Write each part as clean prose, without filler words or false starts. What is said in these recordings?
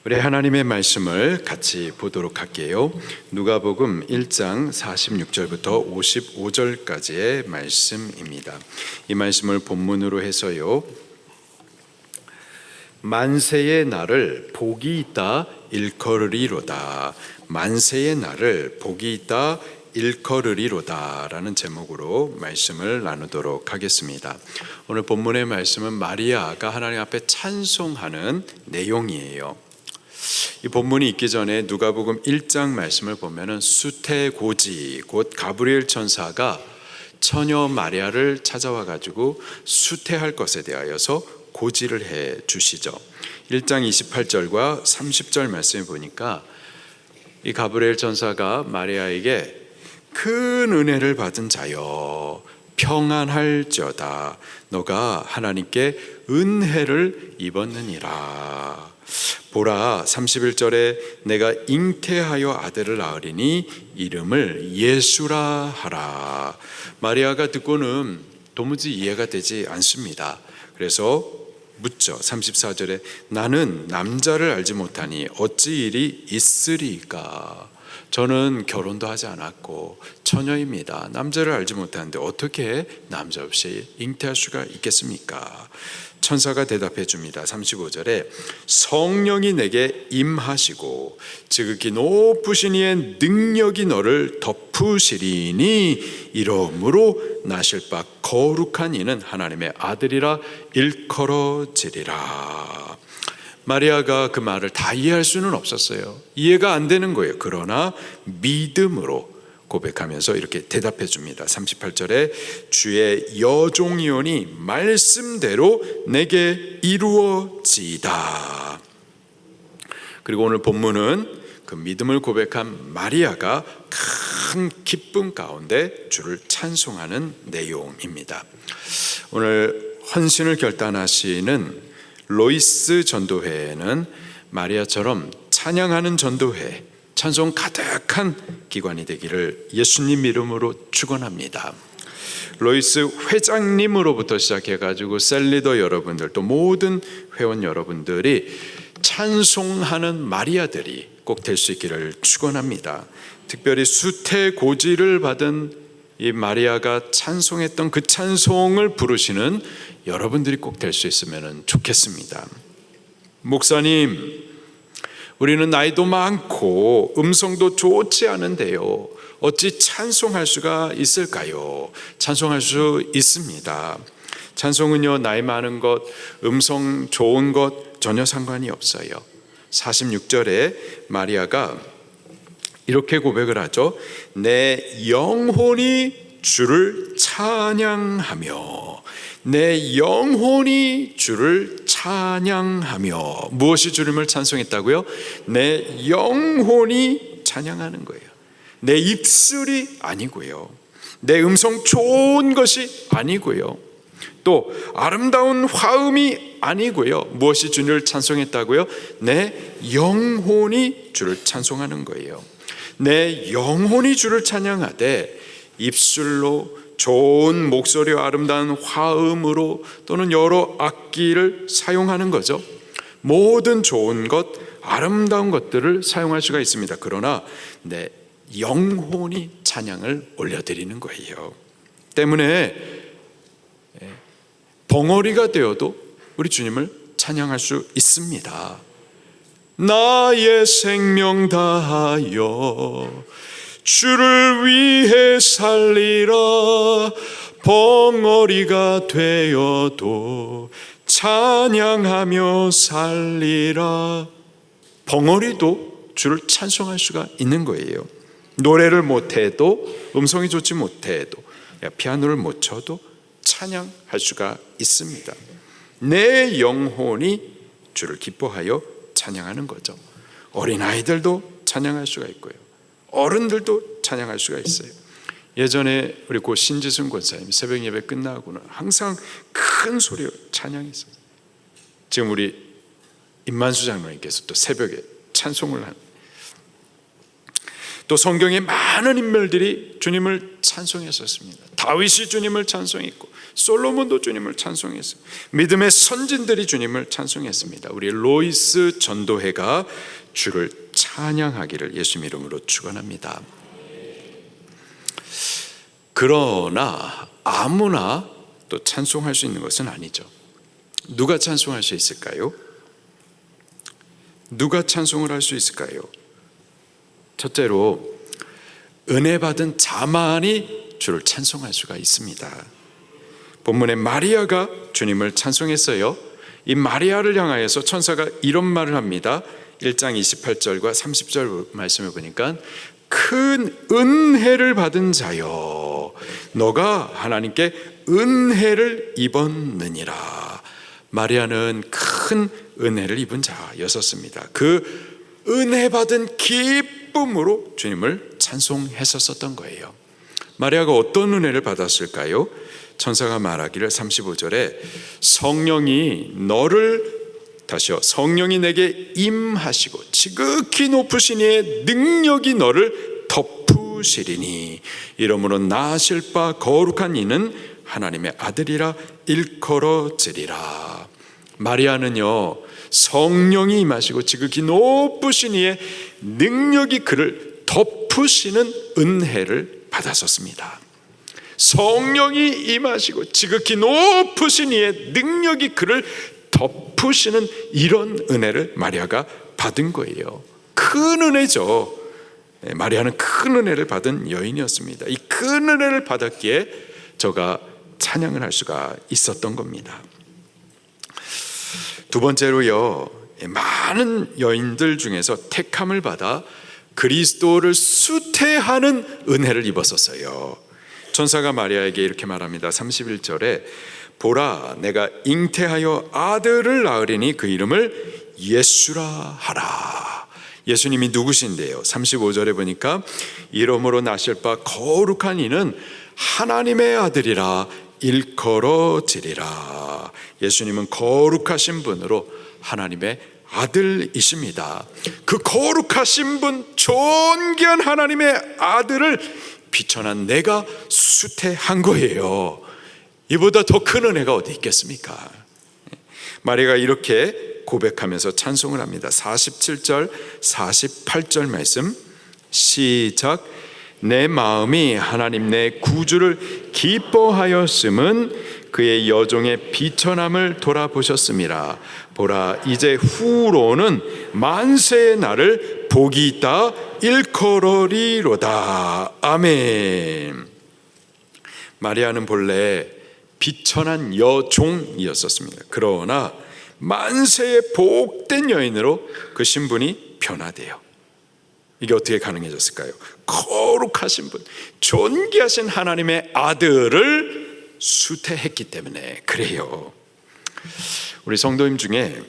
우리 하나님의 말씀을 같이 보도록 할게요. 누가복음 1장 46절부터 55절까지의 말씀입니다. 이 말씀을 본문으로 해서요, 만세의 날을 복이 있다 일컬으리로다, 만세의 날을 복이 있다 일컬으리로다 라는 제목으로 말씀을 나누도록 하겠습니다. 오늘 본문의 말씀은 마리아가 하나님 앞에 찬송하는 내용이에요. 이 본문이 있기 전에 누가복음 1장 말씀을 보면은 수태고지, 곧 가브리엘 천사가 처녀 마리아를 찾아와 가지고 수태할 것에 대하여서 고지를 해 주시죠. 1장 28절과 30절 말씀을 보니까 이 가브리엘 천사가 마리아에게 큰 은혜를 받은 자여 평안할지어다, 너가 하나님께 은혜를 입었느니라. 보라, 31절에 내가 잉태하여 아들을 낳으리니 이름을 예수라 하라. 마리아가 듣고는 도무지 이해가 되지 않습니다. 그래서 묻죠. 34절에 나는 남자를 알지 못하니 어찌 일이 있으리까. 저는 결혼도 하지 않았고 처녀입니다. 남자를 알지 못하는데 어떻게 남자 없이 잉태할 수가 있겠습니까? 천사가 대답해 줍니다. 35절에 성령이 내게 임하시고 지극히 높으신 이의 능력이 너를 덮으시리니 이러므로 나실 바 거룩한 이는 하나님의 아들이라 일컬어지리라. 마리아가 그 말을 다 이해할 수는 없었어요. 이해가 안 되는 거예요. 그러나 믿음으로 고백하면서 이렇게 대답해 줍니다. 38절에 주의 여종이오니 말씀대로 내게 이루어지이다. 그리고 오늘 본문은 그 믿음을 고백한 마리아가 큰 기쁨 가운데 주를 찬송하는 내용입니다. 오늘 헌신을 결단하시는 로이스 전도회에는 마리아처럼 찬양하는 전도회, 찬송 가득한 기관이 되기를 예수님 이름으로 축원합니다. 로이스 회장님으로부터 시작해가지고 셀리더 여러분들, 또 모든 회원 여러분들이 찬송하는 마리아들이 꼭 될 수 있기를 축원합니다. 특별히 수태고지를 받은 이 마리아가 찬송했던 그 찬송을 부르시는 여러분들이 꼭 될 수 있으면 좋겠습니다. 목사님, 우리는 나이도 많고 음성도 좋지 않은데요, 어찌 찬송할 수가 있을까요? 찬송할 수 있습니다. 찬송은요, 나이 많은 것, 음성 좋은 것 전혀 상관이 없어요. 46절에 마리아가 이렇게 고백을 하죠. 내 영혼이 주를 찬양하며, 내 영혼이 주를 찬양하며. 무엇이 주님을 찬송했다고요? 내 영혼이 찬양하는 거예요. 내 입술이 아니고요, 내 음성 좋은 것이 아니고요, 또 아름다운 화음이 아니고요. 무엇이 주님을 찬송했다고요? 내 영혼이 주를 찬송하는 거예요. 내 영혼이 주를 찬양하되 입술로 좋은 목소리와 아름다운 화음으로 또는 여러 악기를 사용하는 거죠. 모든 좋은 것, 아름다운 것들을 사용할 수가 있습니다. 그러나 내 영혼이 찬양을 올려드리는 거예요. 때문에 벙어리가 되어도 우리 주님을 찬양할 수 있습니다. 나의 생명 다하여 주를 위해 살리라. 벙어리가 되어도 찬양하며 살리라. 벙어리도 주를 찬송할 수가 있는 거예요. 노래를 못해도, 음성이 좋지 못해도, 피아노를 못 쳐도 찬양할 수가 있습니다. 내 영혼이 주를 기뻐하여 찬양하는 거죠. 어린아이들도 찬양할 수가 있고요, 어른들도 찬양할 수가 있어요. 예전에 우리 고 신지순 권사님 새벽 예배 끝나고는 항상 큰 소리로 찬양했어요. 지금 우리 임만수 장로님께서 또 새벽에 찬송을 합니다. 또 성경의 많은 인물들이 주님을 찬송했었습니다. 다윗이 주님을 찬송했고 솔로몬도 주님을 찬송했어요. 믿음의 선진들이 주님을 찬송했습니다. 우리 로이스 전도회가 주를 찬양하기를 예수님 이름으로 축원합니다. 그러나 아무나 또 찬송할 수 있는 것은 아니죠. 누가 찬송할 수 있을까요? 누가 찬송을 할 수 있을까요? 첫째로 은혜 받은 자만이 주를 찬송할 수가 있습니다. 본문에 마리아가 주님을 찬송했어요. 이 마리아를 향하여서 천사가 이런 말을 합니다. 1장 28절과 30절 말씀을 보니까 큰 은혜를 받은 자여 너가 하나님께 은혜를 입었느니라. 마리아는 큰 은혜를 입은 자였었습니다. 그 은혜 받은 기쁨으로 주님을 찬송했었던 거예요. 마리아가 어떤 은혜를 받았을까요? 천사가 말하기를 35절에 성령이 내게 임하시고 지극히 높으신 이의 능력이 너를 덮으시리니 이러므로 낳으실 바 거룩한 이는 하나님의 아들이라 일컬어지리라. 마리아는요, 성령이 임하시고 지극히 높으신 이의 능력이 그를 덮으시는 은혜를 받았었습니다. 성령이 임하시고 지극히 높으신 이의 능력이 그를 덮으시는 이런 은혜를 마리아가 받은 거예요. 큰 은혜죠. 마리아는 큰 은혜를 받은 여인이었습니다. 이 큰 은혜를 받았기에 저가 찬양을 할 수가 있었던 겁니다. 두 번째로요, 많은 여인들 중에서 택함을 받아 그리스도를 수태하는 은혜를 입었었어요. 천사가 마리아에게 이렇게 말합니다. 31절에 보라 내가 잉태하여 아들을 낳으리니 그 이름을 예수라 하라. 예수님이 누구신데요? 35절에 보니까 이름으로 나실 바 거룩한 이는 하나님의 아들이라 일컬어지리라. 예수님은 거룩하신 분으로 하나님의 아들이십니다. 그 거룩하신 분, 존귀한 하나님의 아들을 비천한 내가 수태한 거예요. 이보다 더 큰 은혜가 어디 있겠습니까? 마리아가 이렇게 고백하면서 찬송을 합니다. 47절, 48절 말씀 시작. 내 마음이 하나님 내 구주를 기뻐하였음은 그의 여종의 비천함을 돌아보셨음이라. 보라 이제 후로는 만세의 날을 복이 있다 일컬어리로다. 아멘. 마리아는 본래 비천한 여종이었었습니다. 그러나 만세의 복된 여인으로 그 신분이 변화돼요. 이게 어떻게 가능해졌을까요? 거룩하신 분, 존귀하신 하나님의 아들을 수태했기 때문에 그래요. 우리 성도님 중에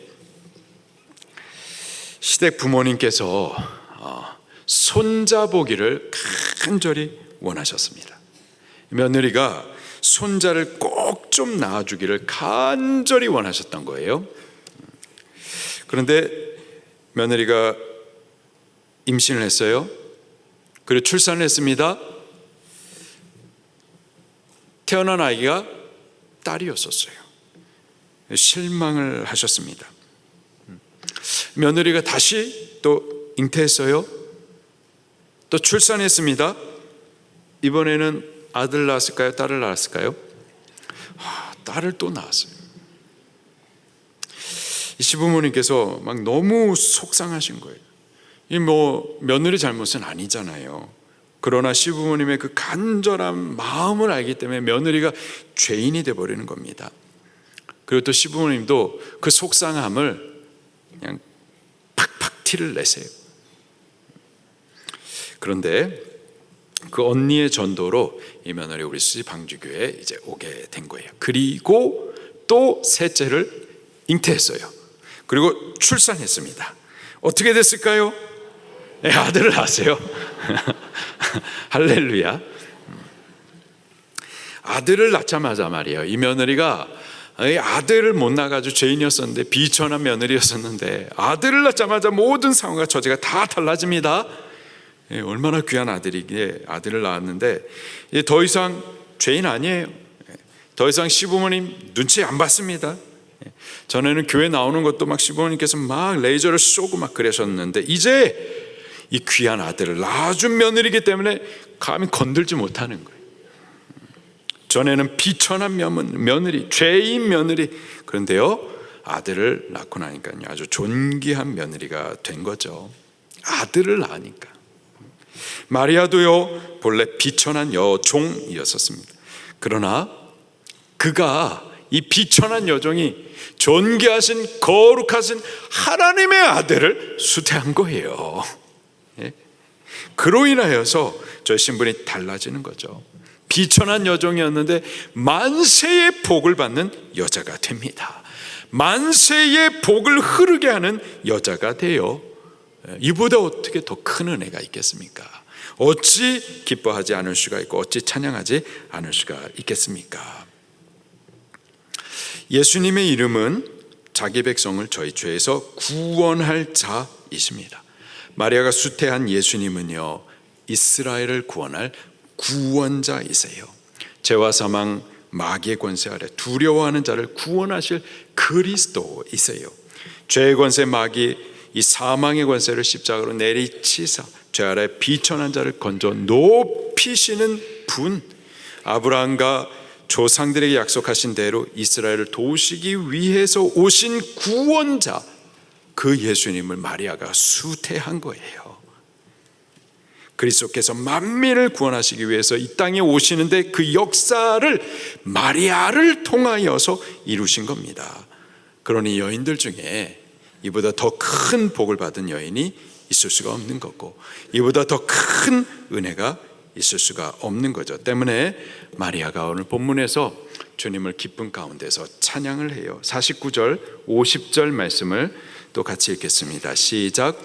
시댁 부모님께서 손자 보기를 간절히 원하셨습니다. 며느리가 손자를 꼭 좀 낳아주기를 간절히 원하셨던 거예요. 그런데 며느리가 임신을 했어요. 그리고 출산을 했습니다. 태어난 아이가 딸이었었어요. 실망을 하셨습니다. 며느리가 다시 또 잉태했어요. 또 출산했습니다. 이번에는 아들 낳았을까요? 딸을 낳았을까요? 딸을 또 낳았어요. 이 시부모님께서 막 너무 속상하신 거예요. 이 며느리 잘못은 아니잖아요. 그러나 시부모님의 그 간절한 마음을 알기 때문에 며느리가 죄인이 돼버리는 겁니다. 그리고 또 시부모님도 그 속상함을 그냥 팍팍 티를 내세요. 그런데 그 언니의 전도로 이 며느리 우리 수지 방주교회에 이제 오게 된 거예요. 그리고 또 셋째를 잉태했어요. 그리고 출산했습니다. 어떻게 됐을까요? 네, 아들을 낳았어요. 할렐루야. 아들을 낳자마자 말이에요, 이 며느리가 아들을 못 낳아가지고 죄인이었었는데, 비천한 며느리였었는데 아들을 낳자마자 모든 상황과 처지가 다 달라집니다. 얼마나 귀한 아들이기에 아들을 낳았는데 더 이상 죄인 아니에요. 더 이상 시부모님 눈치 안 봤습니다. 전에는 교회 나오는 것도 막 시부모님께서 막 레이저를 쏘고 막 그러셨는데 이제 이 귀한 아들을 낳아준 며느리이기 때문에 감히 건들지 못하는 거예요. 전에는 비천한 며느리, 죄인 며느리, 그런데요 아들을 낳고 나니까요 아주 존귀한 며느리가 된 거죠. 아들을 낳으니까. 마리아도요 본래 비천한 여종이었었습니다. 그러나 그가 이 비천한 여종이 존귀하신 거룩하신 하나님의 아들을 수태한 거예요. 그로 인하여서 저의 신분이 달라지는 거죠. 비천한 여종이었는데 만세의 복을 받는 여자가 됩니다. 만세의 복을 흐르게 하는 여자가 돼요. 이보다 어떻게 더 큰 은혜가 있겠습니까? 어찌 기뻐하지 않을 수가 있고 어찌 찬양하지 않을 수가 있겠습니까? 예수님의 이름은 자기 백성을 저희 죄에서 구원할 자이십니다. 마리아가 수태한 예수님은요 이스라엘을 구원할 구원자이세요. 죄와 사망 마귀의 권세 아래 두려워하는 자를 구원하실 그리스도이세요. 죄의 권세 마귀 이 사망의 권세를 십자가로 내리치사 죄 아래 비천한 자를 건져 높이시는 분, 아브라함과 조상들에게 약속하신 대로 이스라엘을 도우시기 위해서 오신 구원자, 그 예수님을 마리아가 수태한 거예요. 그리스도께서 만민을 구원하시기 위해서 이 땅에 오시는데 그 역사를 마리아를 통하여서 이루신 겁니다. 그러니 여인들 중에 이보다 더 큰 복을 받은 여인이 있을 수가 없는 거고 이보다 더 큰 은혜가 있을 수가 없는 거죠. 때문에 마리아가 오늘 본문에서 주님을 기쁨 가운데서 찬양을 해요. 49절 50절 말씀을 또 같이 읽겠습니다. 시작.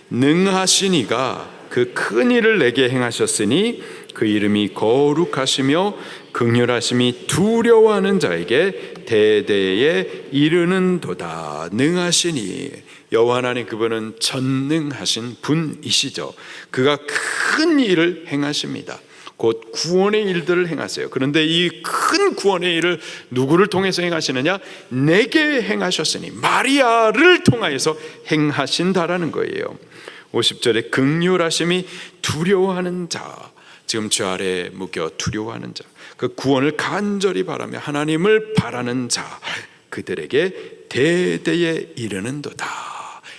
능하신 이가 그 큰 일을 내게 행하셨으니 그 이름이 거룩하시며 긍휼하심이 두려워하는 자에게 대대에 이르는도다. 능하시니 여호와 하나님 그분은 전능하신 분이시죠. 그가 큰 일을 행하십니다. 곧 구원의 일들을 행하세요. 그런데 이 큰 구원의 일을 누구를 통해서 행하시느냐? 내게 행하셨으니 마리아를 통하여서 행하신다라는 거예요. 50절에 긍휼하심이 두려워하는 자, 지금 죄 아래 묶여 두려워하는 자, 그 구원을 간절히 바라며 하나님을 바라는 자, 그들에게 대대에 이르는도다.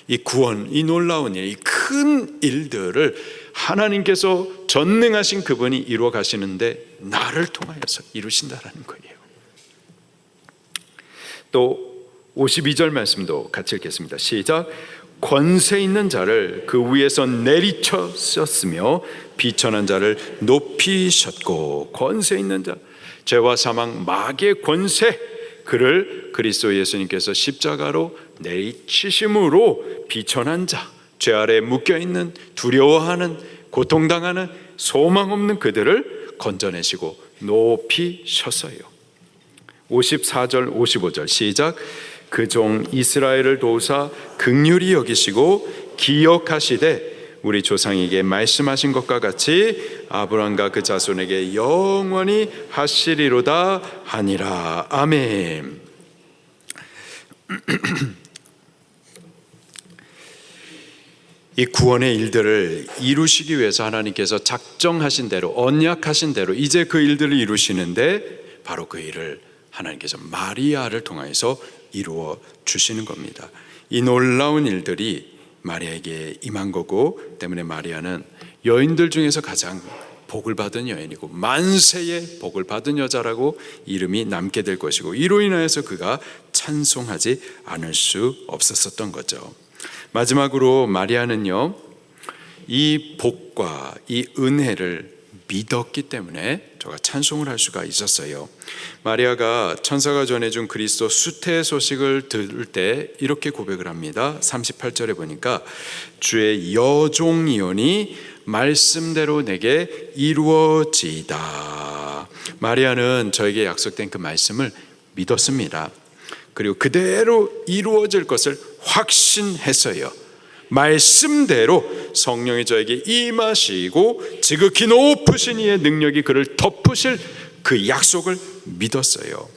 이 구원, 이 놀라운 일, 이 큰 일들을 하나님께서 전능하신 그분이 이루어 가시는데 나를 통하여서 이루신다라는 거예요. 또 52절 말씀도 같이 읽겠습니다. 시작. 권세 있는 자를 그 위에서 내리쳤으며 비천한 자를 높이셨고, 권세 있는 자, 죄와 사망 마귀의 권세, 그를 그리스도 예수님께서 십자가로 내리치심으로 비천한 자, 죄 아래 묶여있는 두려워하는 고통당하는 소망 없는 그들을 건져내시고 높이셨어요. 54절 55절 시작. 그 종 이스라엘을 도우사 긍휼히 여기시고 기억하시되 우리 조상에게 말씀하신 것과 같이 아브라함과 그 자손에게 영원히 하시리로다 하니라. 아멘. 이 구원의 일들을 이루시기 위해서 하나님께서 작정하신 대로, 언약하신 대로 이제 그 일들을 이루시는데 바로 그 일을 하나님께서 마리아를 통해서 이루어 주시는 겁니다. 이 놀라운 일들이 마리아에게 임한 거고, 때문에 마리아는 여인들 중에서 가장 복을 받은 여인이고 만세의 복을 받은 여자라고 이름이 남게 될 것이고, 이로 인하여서 그가 찬송하지 않을 수 없었던 거죠. 마지막으로 마리아는요, 이 복과 이 은혜를 믿었기 때문에 저가 찬송을 할 수가 있었어요. 마리아가 천사가 전해준 그리스도 수태의 소식을 들을 때 이렇게 고백을 합니다. 38절에 보니까 주의 여종이오니 말씀대로 내게 이루어지이다. 마리아는 저에게 약속된 그 말씀을 믿었습니다. 그리고 그대로 이루어질 것을 확신했어요. 말씀대로 성령이 저에게 임하시고 지극히 높으신 이의 능력이 그를 덮으실 그 약속을 믿었어요.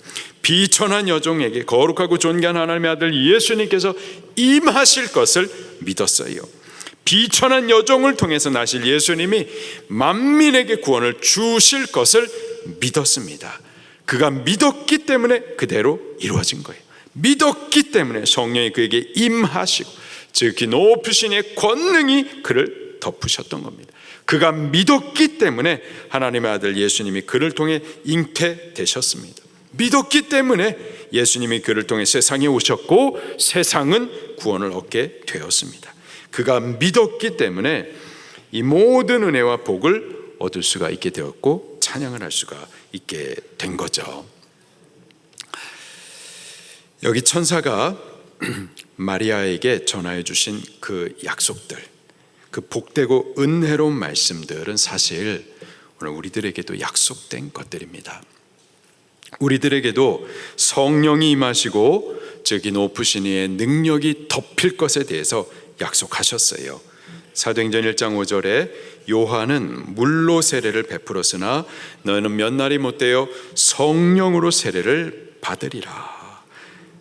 비천한 여종에게 거룩하고 존귀한 하나님의 아들 예수님께서 임하실 것을 믿었어요. 비천한 여종을 통해서 나실 예수님이 만민에게 구원을 주실 것을 믿었습니다. 그가 믿었기 때문에 그대로 이루어진 거예요. 믿었기 때문에 성령이 그에게 임하시고 지극히 높으신 이의 권능이 그를 덮으셨던 겁니다. 그가 믿었기 때문에 하나님의 아들 예수님이 그를 통해 잉태되셨습니다. 믿었기 때문에 예수님이 그를 통해 세상에 오셨고 세상은 구원을 얻게 되었습니다. 그가 믿었기 때문에 이 모든 은혜와 복을 얻을 수가 있게 되었고 찬양을 할 수가 있게 된 거죠. 여기 천사가 마리아에게 전하여 주신 그 약속들, 그 복되고 은혜로운 말씀들은 사실 오늘 우리들에게도 약속된 것들입니다. 우리들에게도 성령이 임하시고 저기 높으신 이의 능력이 덮일 것에 대해서 약속하셨어요. 사도행전 1장 5절에 요한은 물로 세례를 베풀었으나 너는 몇 날이 못되어 성령으로 세례를 받으리라.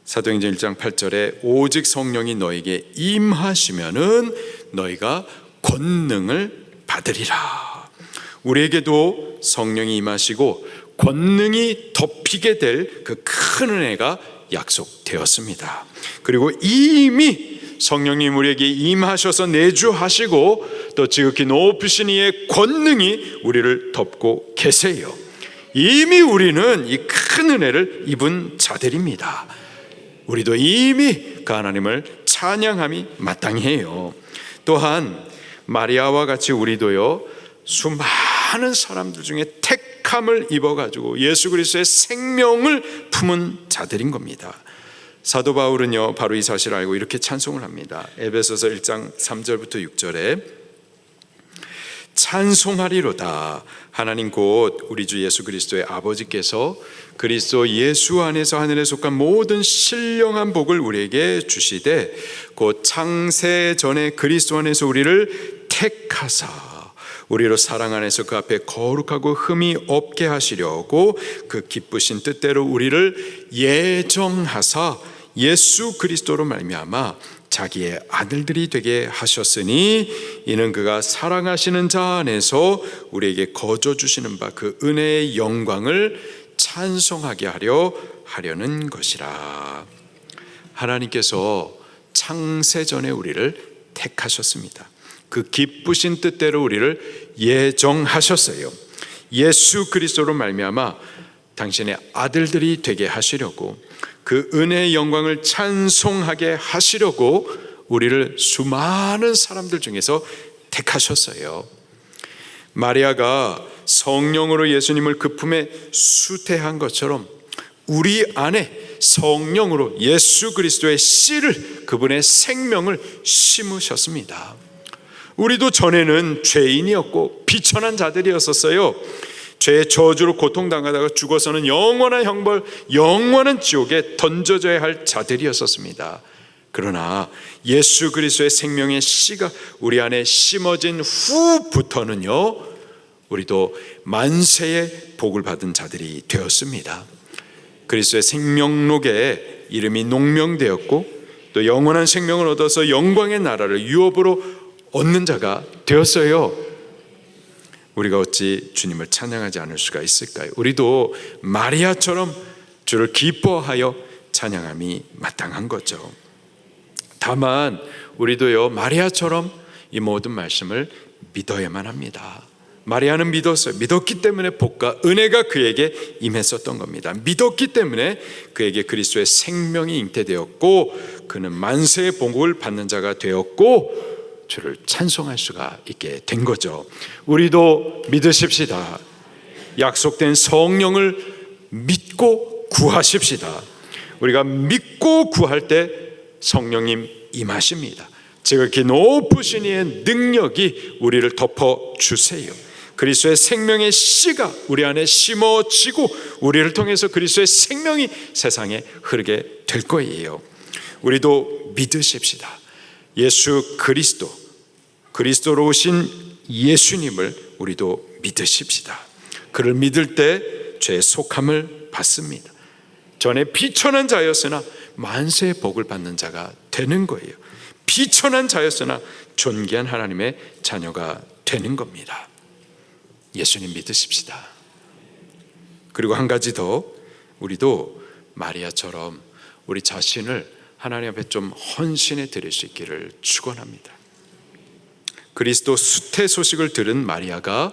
사도행전 1장 8절에 오직 성령이 너에게 임하시면은 너희가 권능을 받으리라. 우리에게도 성령이 임하시고 권능이 덮이게 될 그 큰 은혜가 약속되었습니다. 그리고 이미 성령님 우리에게 임하셔서 내주하시고 또 지극히 높으신 이의 권능이 우리를 덮고 계세요. 이미 우리는 이 큰 은혜를 입은 자들입니다. 우리도 이미 그 하나님을 찬양함이 마땅히 해요. 또한 마리아와 같이 우리도요, 수많은 사람들 중에 택함을 입어가지고 예수 그리스도의 생명을 품은 자들인 겁니다. 사도 바울은요 바로 이 사실을 알고 이렇게 찬송을 합니다. 에베소서 1장 3절부터 6절에 찬송하리로다. 하나님 곧 우리 주 예수 그리스도의 아버지께서 그리스도 예수 안에서 하늘에 속한 모든 신령한 복을 우리에게 주시되 곧 창세 전에 그리스도 안에서 우리를 택하사 우리로 사랑 안에서 그 앞에 거룩하고 흠이 없게 하시려고 그 기쁘신 뜻대로 우리를 예정하사 예수 그리스도로 말미암아 자기의 아들들이 되게 하셨으니 이는 그가 사랑하시는 자 안에서 우리에게 거저 주시는 바 그 은혜의 영광을 찬송하게 하려는 것이라. 하나님께서 창세 전에 우리를 택하셨습니다. 그 기쁘신 뜻대로 우리를 예정하셨어요. 예수 그리스도로 말미암아 당신의 아들들이 되게 하시려고 그 은혜의 영광을 찬송하게 하시려고 우리를 수많은 사람들 중에서 택하셨어요. 마리아가 성령으로 예수님을 그 품에 수태한 것처럼 우리 안에 성령으로 예수 그리스도의 씨를, 그분의 생명을 심으셨습니다. 우리도 전에는 죄인이었고 비천한 자들이었었어요. 죄의 저주로 고통당하다가 죽어서는 영원한 형벌, 영원한 지옥에 던져져야 할 자들이었었습니다. 그러나 예수 그리스도의 생명의 씨가 우리 안에 심어진 후부터는요, 우리도 만세의 복을 받은 자들이 되었습니다. 그리스도의 생명록에 이름이 농명되었고 또 영원한 생명을 얻어서 영광의 나라를 유업으로 얻는 자가 되었어요. 우리가 어찌 주님을 찬양하지 않을 수가 있을까요? 우리도 마리아처럼 주를 기뻐하여 찬양함이 마땅한 거죠. 다만 우리도요, 마리아처럼 이 모든 말씀을 믿어야만 합니다. 마리아는 믿었어요. 믿었기 때문에 복과 은혜가 그에게 임했었던 겁니다. 믿었기 때문에 그에게 그리스도의 생명이 잉태되었고 그는 만세의 복을 받는 자가 되었고 주를 찬송할 수가 있게 된 거죠. 우리도 믿으십시다. 약속된 성령을 믿고 구하십시다. 우리가 믿고 구할 때 성령님 임하십니다. 지극히 높으신 이의 능력이 우리를 덮어주세요. 그리스도의 생명의 씨가 우리 안에 심어지고 우리를 통해서 그리스도의 생명이 세상에 흐르게 될 거예요. 우리도 믿으십시다. 예수 그리스도, 그리스도로 오신 예수님을 우리도 믿으십시다. 그를 믿을 때 죄의 속함을 받습니다. 전에 비천한 자였으나 만세의 복을 받는 자가 되는 거예요. 비천한 자였으나 존귀한 하나님의 자녀가 되는 겁니다. 예수님 믿으십시다. 그리고 한 가지 더, 우리도 마리아처럼 우리 자신을 하나님 앞에 좀 헌신해 드릴 수 있기를 축원합니다. 그리스도 수태 소식을 들은 마리아가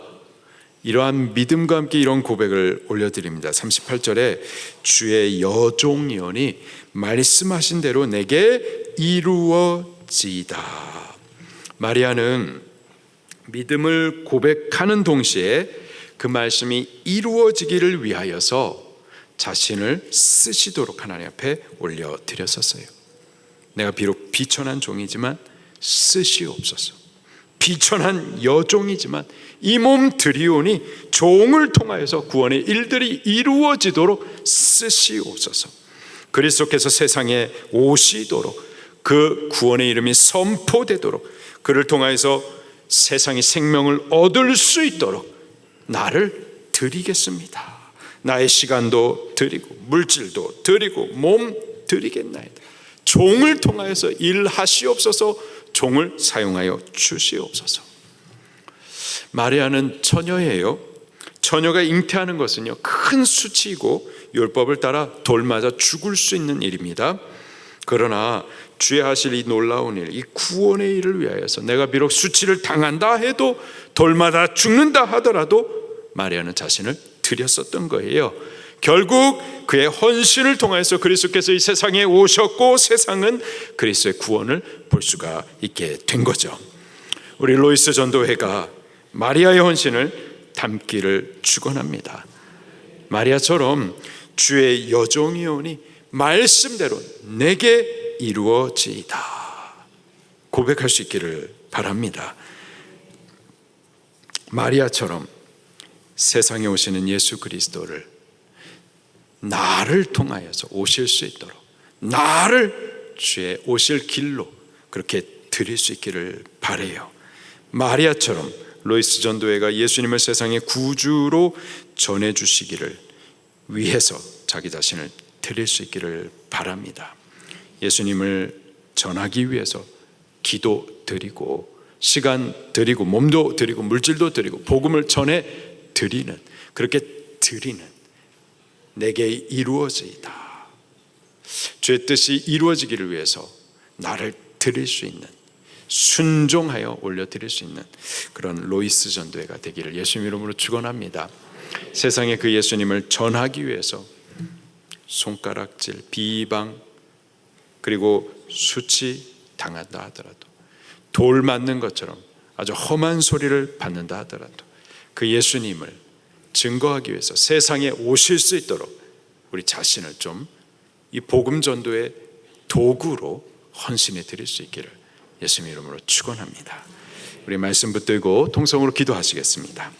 이러한 믿음과 함께 이런 고백을 올려드립니다. 38절에 주의 여종이오니 말씀하신 대로 내게 이루어지이다. 마리아는 믿음을 고백하는 동시에 그 말씀이 이루어지기를 위하여서 자신을 쓰시도록 하나님 앞에 올려드렸었어요. 내가 비록 비천한 종이지만 쓰시옵소서. 비천한 여종이지만 이 몸 드리오니 종을 통하여서 구원의 일들이 이루어지도록 쓰시옵소서. 그리스도께서 세상에 오시도록 그 구원의 이름이 선포되도록 그를 통하여서 세상이 생명을 얻을 수 있도록 나를 드리겠습니다. 나의 시간도 드리고 물질도 드리고 몸 드리겠나이다. 종을 통하여서 일하시옵소서. 종을 사용하여 주시옵소서. 마리아는 처녀예요. 처녀가 잉태하는 것은요 큰 수치이고 율법을 따라 돌 맞아 죽을 수 있는 일입니다. 그러나 주의 하실 이 놀라운 일, 이 구원의 일을 위하여서 내가 비록 수치를 당한다 해도 돌 맞아 죽는다 하더라도 마리아는 자신을 드렸었던 거예요. 결국 그의 헌신을 통해서 그리스도께서 이 세상에 오셨고 세상은 그리스도의 구원을 볼 수가 있게 된 거죠. 우리 로이스 전도회가 마리아의 헌신을 담기를 축원합니다. 마리아처럼 주의 여종이오니 말씀대로 내게 이루어지이다 고백할 수 있기를 바랍니다. 마리아처럼 세상에 오시는 예수 그리스도를 나를 통하여서 오실 수 있도록 나를 주의 오실 길로 그렇게 드릴 수 있기를 바라요. 마리아처럼 로이스 전도회가 예수님을 세상의 구주로 전해주시기를 위해서 자기 자신을 드릴 수 있기를 바랍니다. 예수님을 전하기 위해서 기도 드리고 시간 드리고 몸도 드리고 물질도 드리고 복음을 전해 드리는, 그렇게 드리는 내게 이루어지이다. 주의 뜻이 이루어지기를 위해서 나를 드릴 수 있는, 순종하여 올려드릴 수 있는 그런 로이스 전도회가 되기를 예수님 이름으로 축원합니다. 세상에 그 예수님을 전하기 위해서 손가락질, 비방, 그리고 수치 당한다 하더라도, 돌 맞는 것처럼 아주 험한 소리를 받는다 하더라도 그 예수님을 증거하기 위해서 세상에 오실 수 있도록 우리 자신을 좀 이 복음 전도의 도구로 헌신해 드릴 수 있기를 예수님 이름으로 축원합니다. 우리 말씀 붙들고 통성으로 기도하시겠습니다.